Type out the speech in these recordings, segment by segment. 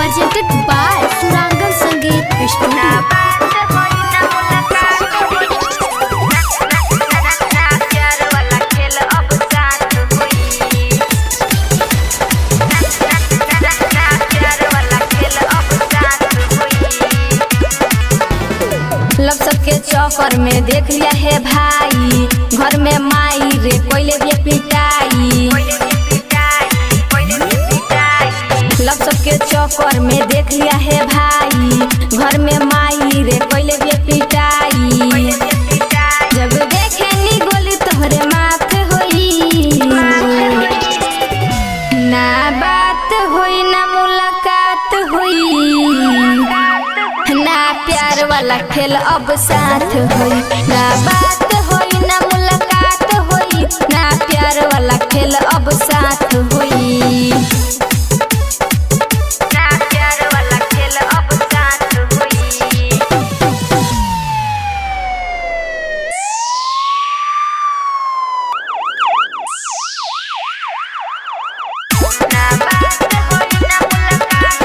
presented by Surangan Sangeet Studio. लब सबके चौकर में देख लिया है भाई, घर में माई रे कोइले भी पिटाई। लब सबके चौकर में देख लिया है भाई, घर में माई रे कोइले भी पिटाई। जब देखेनी गोली तोहरे माथे होई, ना बात होई ना मुलाकात होई, ना प्यार वाला खेल अब साथ होई। ना बात होई ना मुलाकात होई, ना प्यार वाला खेल अब साथ होई। ना प्यार वाला खेल अब साथ होई। ना बात होई ना मुलाकात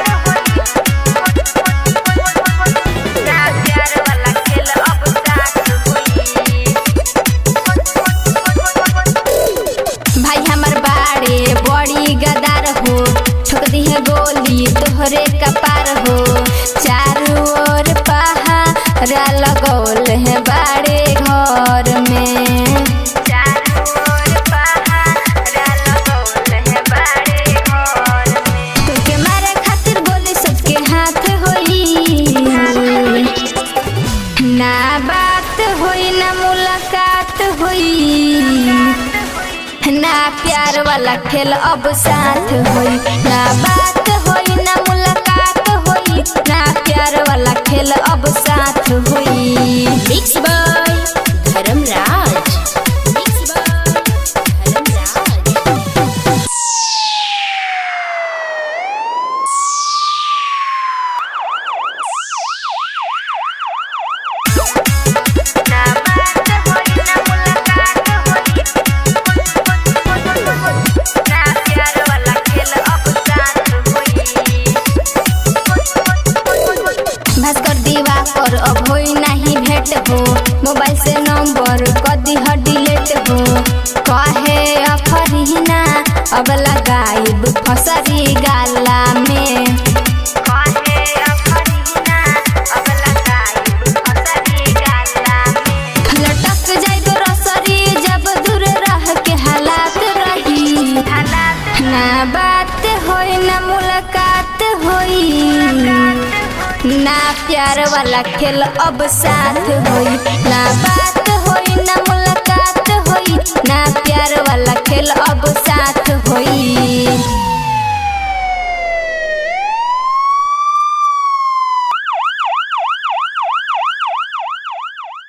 भाई हमर बाड़े बड़ी गदार हो, ठोक दी है गोली तोहरे कपार हो। चारों ओर पहारा लगौल है बाड़े घर में, चारों ओर पहारा लगौल है बाड़े घर में। तुके मारे खातिर गोली सबके हाथ होई, ना बात होई ना मुलाकात होई, ना प्यार वाला खेल अब साथ होई। ना बात होई ना मुलाकात होई, ना प्यार वाला खेल अब साथ होई। Mixed by Dharamraj. Mixed by Dharamraj. Bhaskar दीवा पर अब होई नहीं भेंट हो, मोबाइल से नंबर कदी ह डिलीट हो। कहे अफरीना अब लगाइब फसरी गाला में, कहे अफरीना अब लगाइब फसरी गाला में। लटक जाई तो रसरी जब दूर रह के हालात रही। ना बात होई ना मुलाकात होई, ना प्यार वाला खेल अब साथ होई। ना बात होई ना